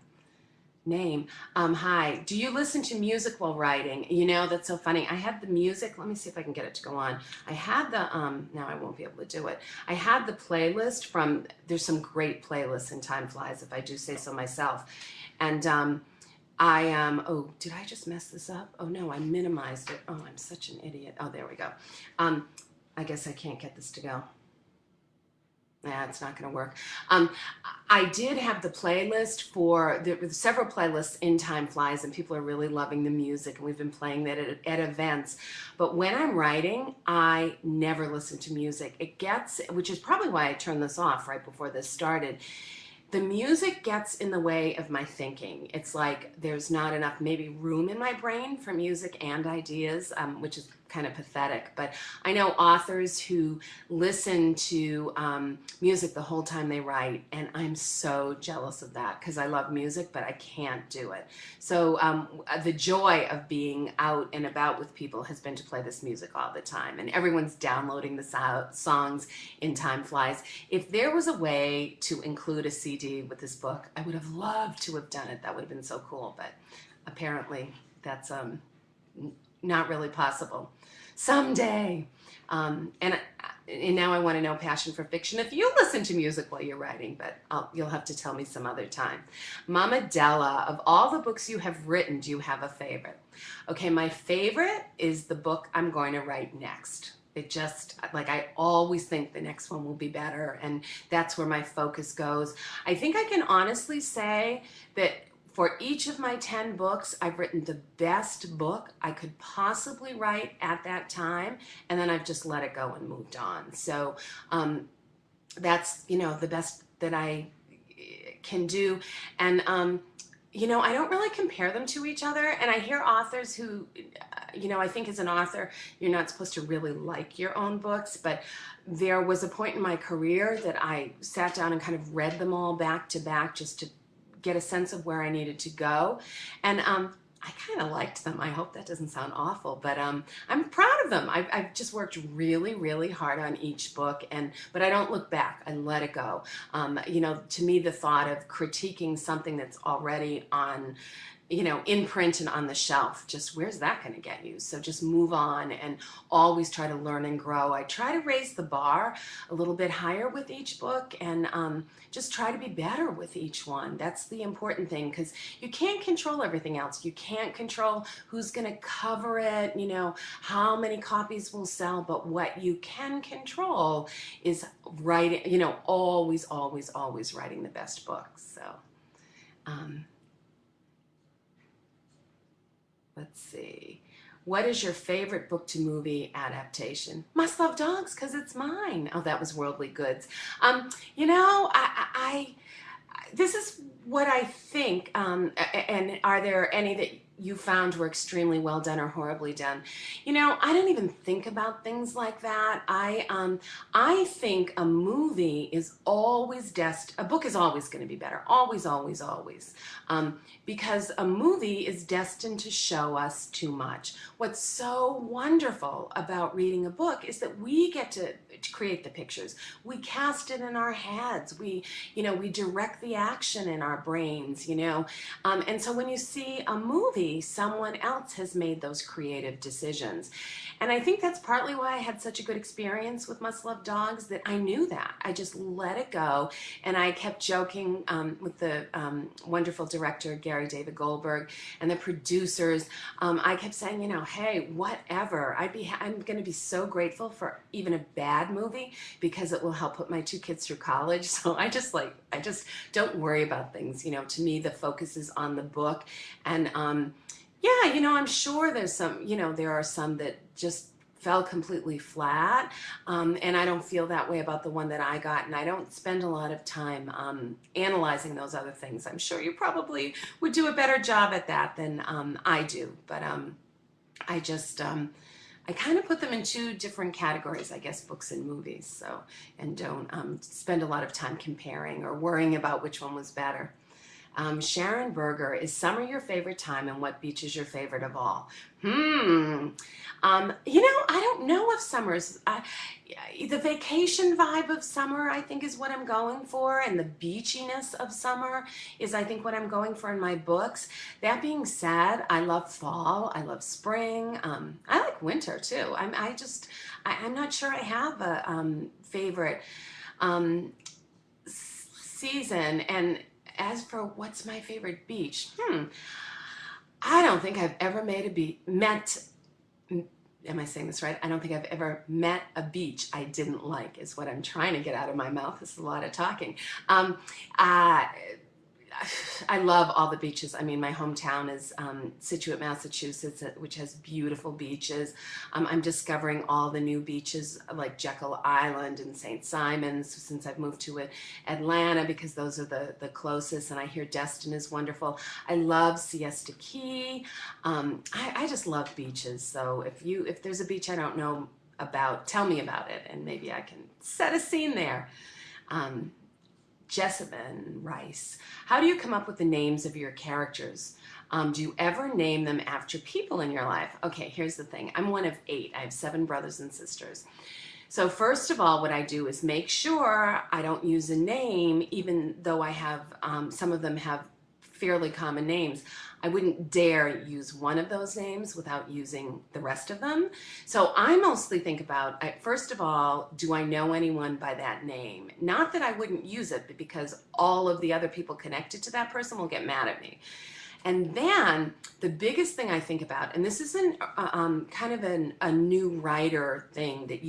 Speaker 1: name. Hi. Do you listen to music while writing? That's so funny. I had the music. Let me see if I can get it to go on. I had the, now I won't be able to do it. I had the playlist there's some great playlists in Timeflies, if I do say so myself. And oh, did I just mess this up? Oh no, I minimized it. Oh, I'm such an idiot. Oh, there we go. I guess I can't get this to go. Nah, it's not going to work. I did have the playlist there were several playlists in Timeflies, and people are really loving the music, and we've been playing that at events. But when I'm writing, I never listen to music. Which is probably why I turned this off right before this started. The music gets in the way of my thinking. It's like there's not enough maybe room in my brain for music and ideas, which is kind of pathetic. But I know authors who listen to music the whole time they write, and I'm so jealous of that because I love music, but I can't do it. So the joy of being out and about with people has been to play this music all the time, and everyone's downloading the songs in Timeflies. If there was a way to include a CD with this book, I would have loved to have done it. That would have been so cool, but apparently that's not really possible. Someday. And now I want to know passion for fiction. If you listen to music while you're writing, but you'll have to tell me some other time. Mama Della, of all the books you have written, do you have a favorite? Okay, my favorite is the book I'm going to write next. It just, like, I always think the next one will be better, and that's where my focus goes. I think I can honestly say that for each of my 10 books, I've written the best book I could possibly write at that time, and then I've just let it go and moved on. So that's, the best that I can do. And, I don't really compare them to each other. And I hear authors who, I think as an author, you're not supposed to really like your own books, but there was a point in my career that I sat down and kind of read them all back to back just to get a sense of where I needed to go. And I kind of liked them. I hope that doesn't sound awful, but I'm proud of them. I've just worked really, really hard on each book, but I don't look back. I let it go. To me, the thought of critiquing something that's already on, in print and on the shelf, just where's that going to get you? So just move on and always try to learn and grow. I try to raise the bar a little bit higher with each book, and just try to be better with each one. That's the important thing, because you can't control everything else. You can't control who's going to cover it, how many copies will sell, but what you can control is writing, always, always, always writing the best books. So, let's see. What is your favorite book to movie adaptation? Must Love Dogs, because it's mine. Oh, that was Worldly Goods. This is what I think. And are there any that you found were extremely well done or horribly done? I don't even think about things like that. I think a movie is always a book is always going to be better. Always, always, always. Because a movie is destined to show us too much. What's so wonderful about reading a book is that we get to create the pictures. We cast it in our heads. We direct the action in our brains, and so when you see a movie, someone else has made those creative decisions. And I think that's partly why I had such a good experience with Must Love Dogs, that I knew that. I just let it go, and I kept joking with the wonderful director, Gary David Goldberg, and the producers. I kept saying, hey, whatever. I'm going to be so grateful for even a bad movie, because it will help put my 2 kids through college. So I just don't worry about things. To me, the focus is on the book. And I'm sure there's some, there are some that just fell completely flat. And I don't feel that way about the one that I got. And I don't spend a lot of time analyzing those other things. I'm sure you probably would do a better job at that than I do. But I kind of put them in 2 different categories, I guess, books and movies. So, and don't spend a lot of time comparing or worrying about which one was better. Sharon Berger, is summer your favorite time, and what beach is your favorite of all? I don't know if summer's, the vacation vibe of summer, I think, is what I'm going for, and the beachiness of summer is, I think, what I'm going for in my books. That being said, I love fall, I love spring, I like winter too. I'm not sure I have a favorite season. And as for what's my favorite beach, I don't think I've ever am I saying this right? I don't think I've ever met a beach I didn't like, is what I'm trying to get out of my mouth. This is a lot of talking. I love all the beaches. I mean, my hometown is Scituate, Massachusetts, which has beautiful beaches. I'm discovering all the new beaches like Jekyll Island and St. Simon's since I've moved to Atlanta, because those are the closest, and I hear Destin is wonderful. I love Siesta Key. I just love beaches. So if there's a beach I don't know about, tell me about it, and maybe I can set a scene there. Jessamine Rice, how do you come up with the names of your characters? Do you ever name them after people in your life? Okay, here's the thing. I'm one of 8. I have 7 brothers and sisters. So first of all, what I do is make sure I don't use a name, even though I have, some of them have fairly common names. I wouldn't dare use one of those names without using the rest of them. So I mostly think about, first of all, do I know anyone by that name? Not that I wouldn't use it, but because all of the other people connected to that person will get mad at me. And then the biggest thing I think about, and this is kind of a new writer thing that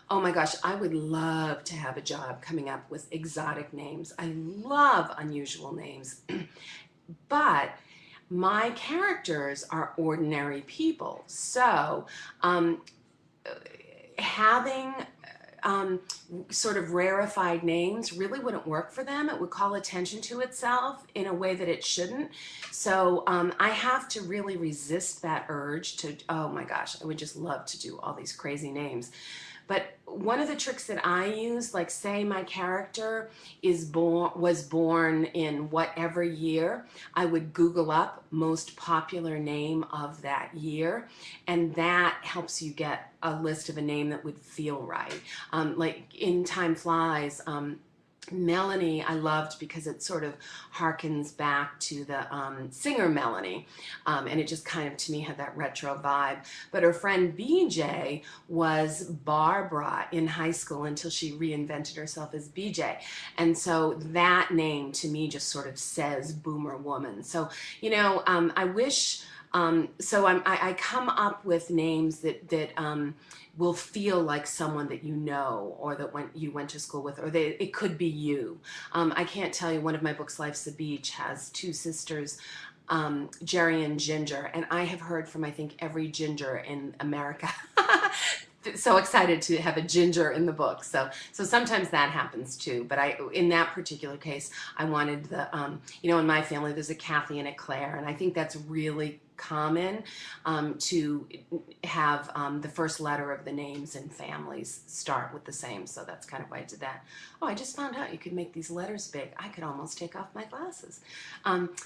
Speaker 1: oh my gosh, I would love to have a job coming up with exotic names. I love unusual names. But my characters are ordinary people. So having sort of rarefied names really wouldn't work for them. It would call attention to itself in a way that it shouldn't. So I have to really resist that urge to, oh my gosh, I would just love to do all these crazy names. But one of the tricks that I use, like say my character was born in whatever year, I would Google up most popular name of that year, and that helps you get a list of a name that would feel right. Like in Timeflies, Melanie I loved because it sort of harkens back to the singer Melanie, and it just kind of to me had that retro vibe. But her friend BJ was Barbara in high school until she reinvented herself as BJ, and so that name to me just sort of says boomer woman. So I wish I come up with names that will feel like someone that you know, or that you went to school with, or it could be you. I can't tell you, one of my books, Life's a Beach, has 2 sisters, Jerry and Ginger, and I have heard from I think every Ginger in America. So excited to have a Ginger in the book. So sometimes that happens too. But in that particular case, I wanted the, in my family, there's a Kathy and a Claire, and I think that's really common to have the first letter of the names in families start with the same. So that's kind of why I did that. Oh, I just found out you could make these letters big. I could almost take off my glasses.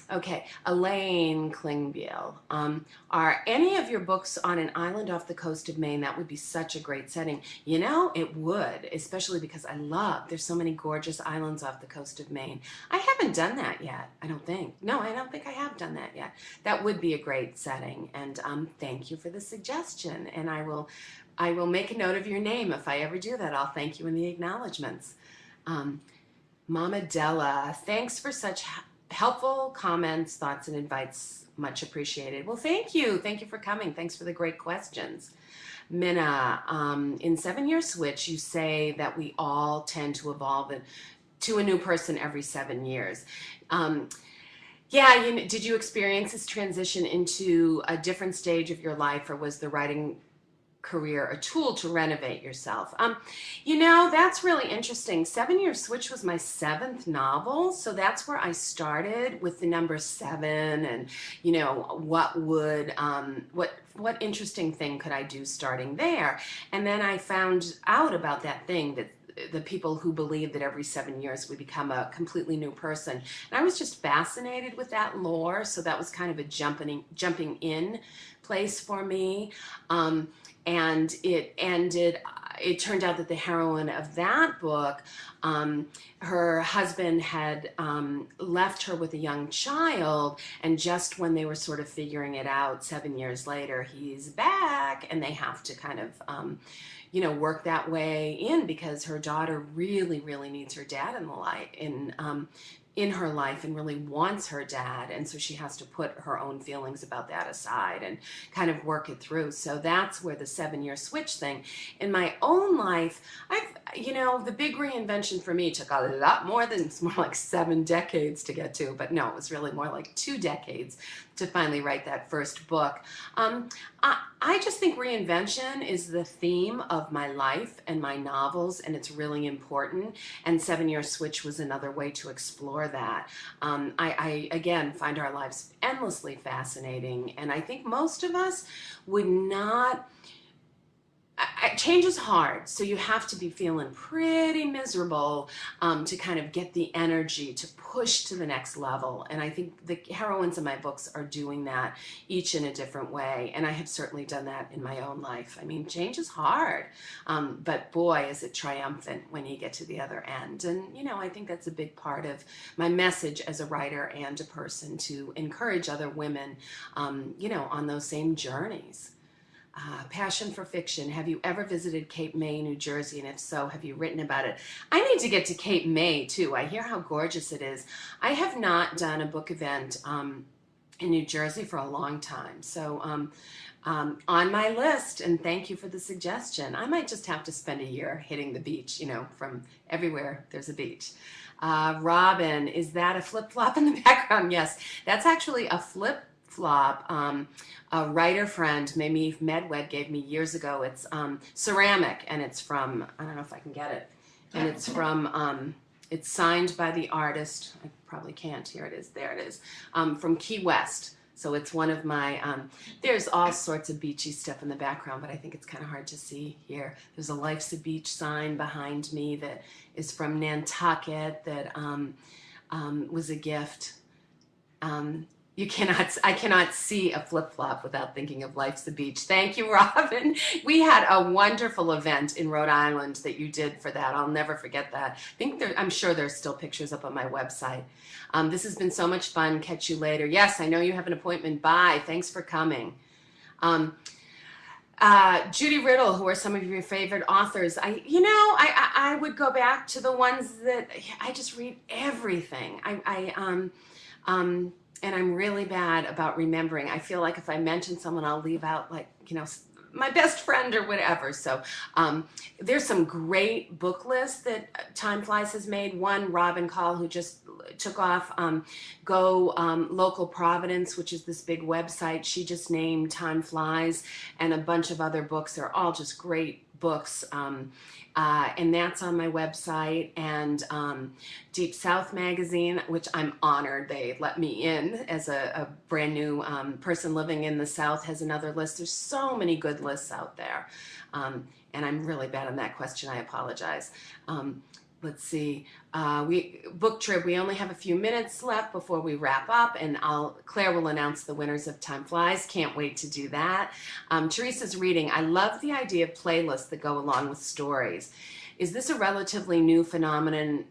Speaker 1: Okay, Elaine Klingbeil. Are any of your books on an island off the coast of Maine? That would be such a great setting. It would, especially because there's so many gorgeous islands off the coast of Maine. I haven't done that yet, I don't think. No, I don't think I have done that yet. That would be a great setting, and thank you for the suggestion, and I will make a note of your name. If I ever do that, I'll thank you in the acknowledgments. Mama Della, thanks for such helpful comments, thoughts, and advice. Much appreciated. Well, thank you for coming. Thanks for the great questions. Mina, in 7-Year Switch, you say that we all tend to evolve to a new person every 7 years. Yeah, did you experience this transition into a different stage of your life, or was the writing career a tool to renovate yourself? That's really interesting. 7-Year Switch was my 7th novel, so that's where I started with the number 7, and what interesting thing could I do starting there? And then I found out about that thing that the people who believe that every 7 years we become a completely new person. And I was just fascinated with that lore, so that was kind of a jumping in place for me. And it turned out that the heroine of that book, her husband had left her with a young child, and just when they were sort of figuring it out, 7 years later, he's back, and they have to kind of work that way in, because her daughter really, really needs her dad in her life and really wants her dad, and so she has to put her own feelings about that aside and kind of work it through. So that's where the 7-Year Switch thing. In my own life, you know, the big reinvention for me took a lot more than, it's more like 7 decades to get to, but no, it was really more like 2 decades to finally write that first book. I just think reinvention is the theme of my life and my novels, and it's really important. And 7 Year Switch was another way to explore that. I again find our lives endlessly fascinating, and I think most of us would not. Change is hard, so you have to be feeling pretty miserable to kind of get the energy to push to the next level. And I think the heroines of my books are doing that, each in a different way. And I have certainly done that in my own life. I mean, change is hard, but boy, is it triumphant when you get to the other end. And, you know, I think that's a big part of my message as a writer and a person, to encourage other women, you know, on those same journeys. Passion for fiction. Have you ever visited Cape May, New Jersey? And if so, have you written about it? I need to get to Cape May too. I hear how gorgeous it is. I have not done a book event in New Jersey for a long time. So on my list, and thank you for the suggestion, I might just have to spend a year hitting the beach, you know, from everywhere there's a beach. Robin, is that a flip-flop in the background? Yes, that's actually a flip-flop. A writer friend, Mimi Medwed, gave me years ago. It's ceramic, and it's from, I don't know if I can get it, and it's from, it's signed by the artist, I probably can't, here it is, there it is, from Key West. So it's one of my, there's all sorts of beachy stuff in the background, but I think it's kind of hard to see here. There's a Life's a Beach sign behind me that is from Nantucket that was a gift. I cannot see a flip-flop without thinking of Life's a Beach. Thank you, Robin. We had a wonderful event in Rhode Island that you did for that. I'll never forget that. I'm sure there's still pictures up on my website. This has been so much fun. Catch you later. Yes, I know you have an appointment. Bye. Thanks for coming. Judy Riddle, who are some of your favorite authors? I would go back to the ones that I just read everything. And I'm really bad about remembering. I feel like if I mention someone, I'll leave out, like, you know, my best friend or whatever. So there's some great book lists that Timeflies has made. One, Robin Call, who just took off Go Local Providence, which is this big website. She just named Timeflies and a bunch of other books. They're all just great books. And that's on my website. And Deep South magazine, which I'm honored they let me in as a brand new person living in the South, has another list. There's so many good lists out there. And I'm really bad on that question. I apologize. Let's see, BookTrib, we only have a few minutes left before we wrap up, and Claire will announce the winners of Time Flies. Can't wait to do that. Teresa's reading, I love the idea of playlists that go along with stories. Is this a relatively new phenomenon,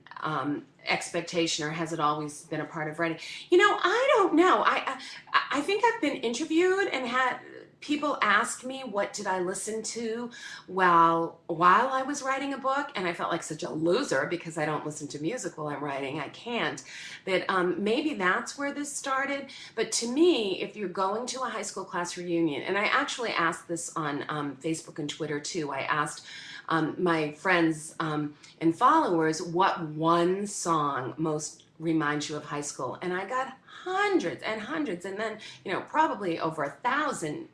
Speaker 1: expectation, or has it always been a part of writing? You know, I don't know. I think I've been interviewed and had people ask me what did I listen to while I was writing a book, and I felt like such a loser because I don't listen to music while I'm writing. I can't. But maybe that's where this started. But to me, if you're going to a high school class reunion, and I actually asked this on Facebook and Twitter too, I asked my friends and followers what one song most reminds you of high school, and I got hundreds and hundreds, and then, you know, probably over 1,000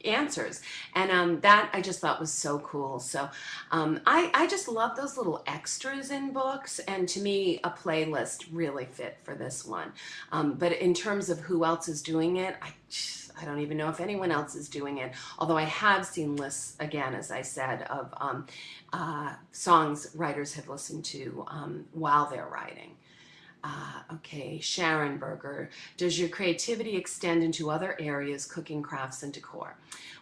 Speaker 1: answers, and that I just thought was so cool. So I just love those little extras in books, and to me a playlist really fit for this one. But in terms of who else is doing it, I don't even know if anyone else is doing it, although I have seen lists, again, as I said, of songs writers have listened to while they're writing. Okay, Sharon Berger, does your creativity extend into other areas, cooking, crafts, and decor?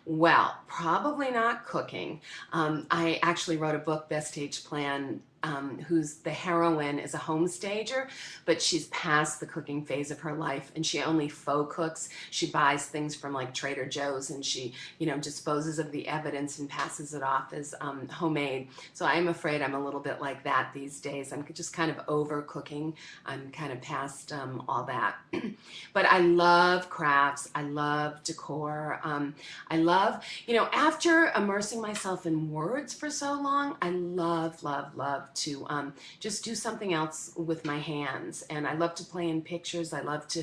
Speaker 1: Well, probably not cooking. I actually wrote a book, Best Age Plan, who's the heroine, is a home stager, but she's past the cooking phase of her life, and she only faux cooks. She buys things from like Trader Joe's, and she, disposes of the evidence and passes it off as homemade. So I'm afraid I'm a little bit like that these days. I'm just kind of over cooking. I'm kind of past all that. But I love crafts. I love decor. I love, after immersing myself in words for so long, I love, love, love to just do something else with my hands. And I love to play in pictures. I love to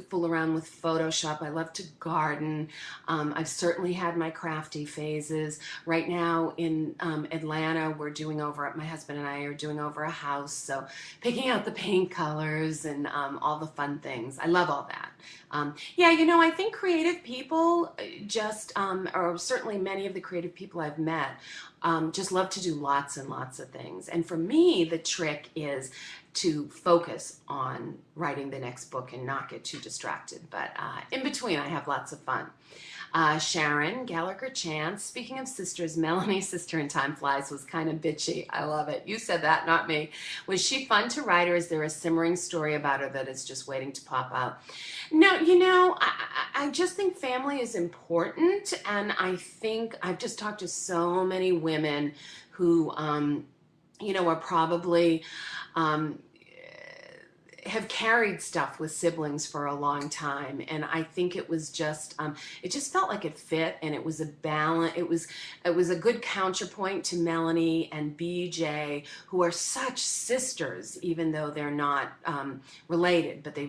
Speaker 1: fool around with Photoshop. I love to garden. I've certainly had my crafty phases. Right now in Atlanta, my husband and I are doing over a house. So picking out the paint colors and all the fun things. I love all that. Yeah, I think creative people or certainly many of the creative people I've met, just love to do lots and lots of things. And for me, the trick is to focus on writing the next book and not get too distracted. But in between, I have lots of fun. Sharon Gallagher Chance, speaking of sisters, Melanie's sister in Timeflies was kind of bitchy. I love it. You said that, not me. Was she fun to write, or is there a simmering story about her that is just waiting to pop out? No, I just think family is important, and I think I've just talked to so many women who, are probably have carried stuff with siblings for a long time, and I think it was just it just felt like it fit, and it was a balance. It was a good counterpoint to Melanie and BJ, who are such sisters, even though they're not related, but they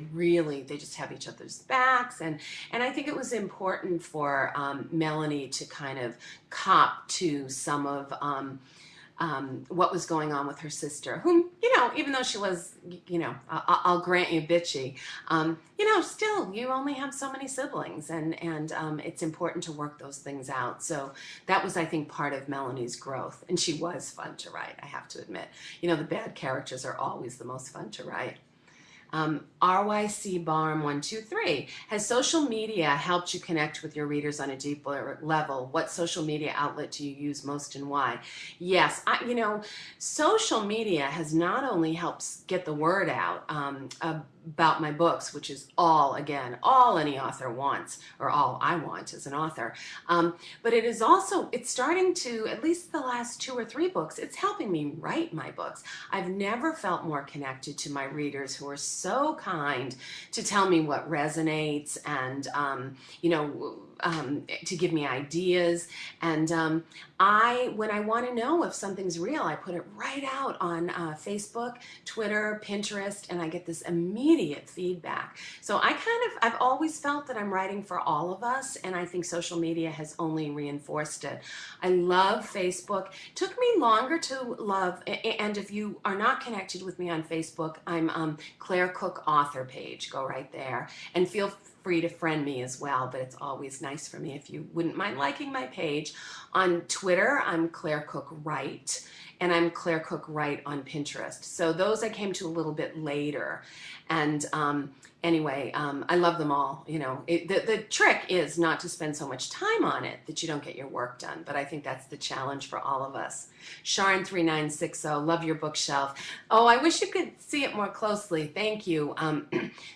Speaker 1: just have each other's backs, and I think it was important for Melanie to kind of cop to some of what was going on with her sister, whom, even though she was, I'll grant you bitchy, still, you only have so many siblings, and it's important to work those things out. So that was, I think, part of Melanie's growth, and she was fun to write, I have to admit. The bad characters are always the most fun to write. RYC Barm 123. Has social media helped you connect with your readers on a deeper level? What social media outlet do you use most, and why? Yes, social media has not only helped get the word out about my books, which is all any author wants, or all I want as an author, but it's starting to, at least the last 2 or 3 books, it's helping me write my books. I've never felt more connected to my readers, who are so kind to tell me what resonates, and to give me ideas. And when I want to know if something's real, I put it right out on Facebook, Twitter, Pinterest, and I get this immediate feedback. So I've always felt that I'm writing for all of us, and I think social media has only reinforced it. I love Facebook. It took me longer to love, and if you are not connected with me on Facebook, I'm Claire Cook author page. Go right there, and feel free to friend me as well, but it's always nice for me if you wouldn't mind liking my page. On Twitter, I'm Claire Cook Write, and I'm Claire Cook Write on Pinterest. So those I came to a little bit later. And anyway, I love them all. The trick is not to spend so much time on it that you don't get your work done. But I think that's the challenge for all of us. Sharon 3960, love your bookshelf. Oh, I wish you could see it more closely. Thank you.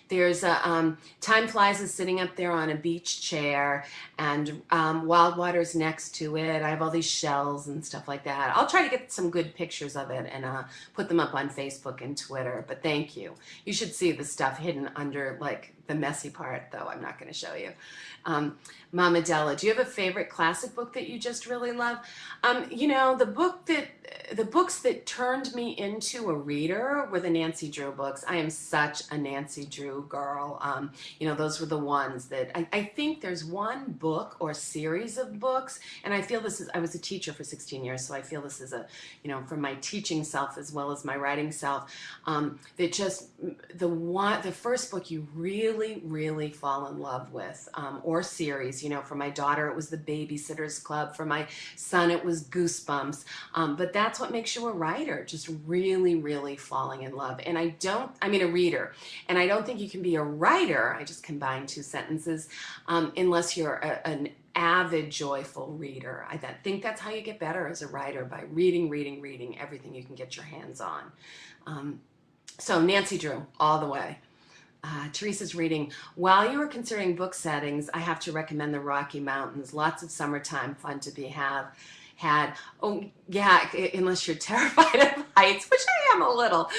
Speaker 1: There's Timeflies is sitting up there on a beach chair, and Wildwater's next to it. I have all these shells and stuff like that. I'll try to get some good pictures of it and put them up on Facebook and Twitter. But thank you. You should see the stuff hidden under like the messy part, though I'm not going to show you. Mama Della, do you have a favorite classic book that you just really love? The books that turned me into a reader were the Nancy Drew books. I am such a Nancy Drew girl. Those were the ones that I think there's one book or series of books, and I feel I was a teacher for 16 years, so I feel this is from my teaching self as well as my writing self, that just the first book you really, really fall in love with, or series. For my daughter, it was The Babysitter's Club. For my son, it was Goosebumps. But that's what makes you a writer, just really, really falling in love. And a reader. And I don't think you can be a writer, I just combined 2 sentences, unless you're avid, joyful reader. I think that's how you get better as a writer, by reading, reading, reading everything you can get your hands on. So Nancy Drew, all the way. Teresa's reading, while you are considering book settings, I have to recommend the Rocky Mountains. Lots of summertime fun to be had. Oh, yeah, unless you're terrified of heights, which I am a little.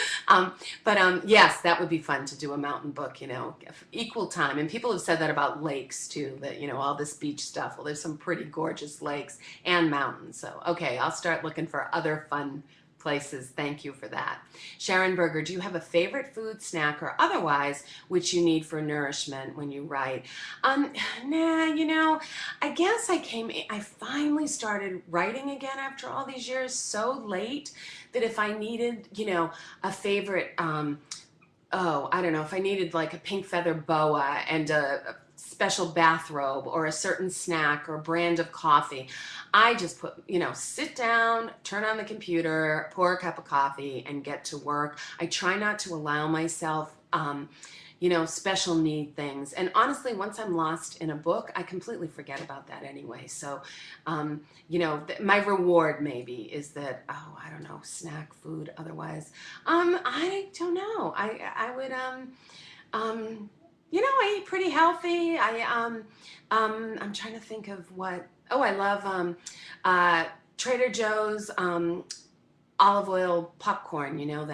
Speaker 1: Yes, that would be fun to do a mountain book, you know, equal time. And people have said that about lakes too, that, you know, all this beach stuff. Well, there's some pretty gorgeous lakes and mountains. So, okay, I'll start looking for other fun places. Thank you for that. Sharon Berger, do you have a favorite food, snack, or otherwise which you need for nourishment when you write? Nah, you know, I guess I finally started writing again after all these years so late that if I needed, you know, a favorite, oh, I don't know, if I needed like a pink feather boa and a special bathrobe or a certain snack or brand of coffee, I just put, you know, sit down, turn on the computer, pour a cup of coffee and get to work. I try not to allow myself, you know, special need things. And honestly, once I'm lost in a book, I completely forget about that anyway. So, you know, my reward maybe is that, oh, I don't know, snack, food, otherwise. I don't know. I would, you know, I eat pretty healthy. I'm trying to think of what. Oh, I love Trader Joe's olive oil popcorn. You know,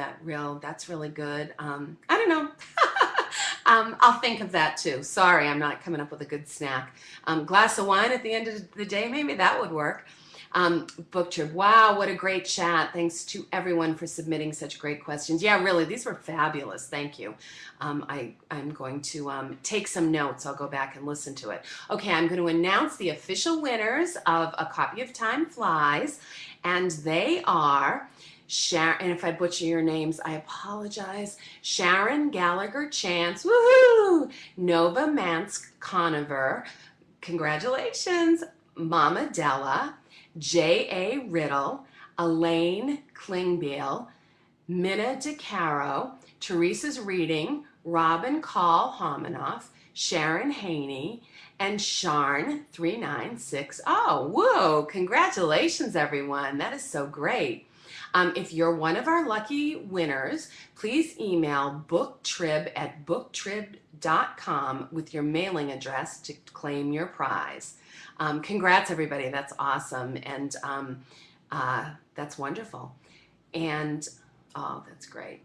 Speaker 1: that's really good. I don't know. I'll think of that too. Sorry, I'm not coming up with a good snack. Glass of wine at the end of the day, maybe that would work. BookTrib, wow, what a great chat. Thanks to everyone for submitting such great questions. Yeah, really, these were fabulous. Thank you. I'm going to take some notes. I'll go back and listen to it. Okay, I'm going to announce the official winners of a copy of Timeflies, and they are Sharon, and if I butcher your names, I apologize. Sharon Gallagher Chance, woohoo! Nova Mansk Conover, congratulations. Mama Della, J.A. Riddle, Elaine Klingbeil, Mina DeCaro, Teresa's Reading, Robin Call Hominoff, Sharon Haney, and Sharn 3960. Whoa, congratulations everyone. That is so great. If you're one of our lucky winners, please email booktrib@booktrib.com with your mailing address to claim your prize. Congrats, everybody. That's awesome. And that's wonderful. And, oh, that's great.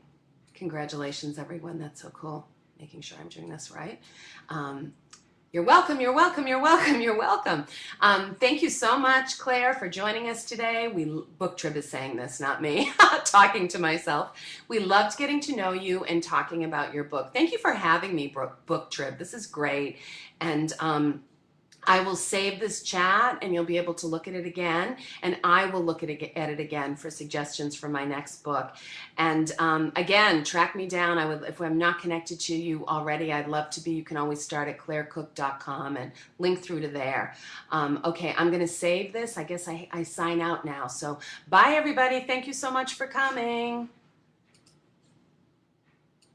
Speaker 1: Congratulations, everyone. That's so cool. Making sure I'm doing this right. You're welcome, you're welcome, you're welcome, you're welcome. Thank you so much, Claire, for joining us today. BookTrib is saying this, not me, talking to myself. We loved getting to know you and talking about your book. Thank you for having me, BookTrib. This is great. And I will save this chat and you'll be able to look at it again, and I will look at it again for suggestions for my next book. And again, track me down. If I'm not connected to you already, I'd love to be. You can always start at clairecook.com and link through to there. Okay, I'm going to save this. I guess I sign out now. So bye, everybody. Thank you so much for coming.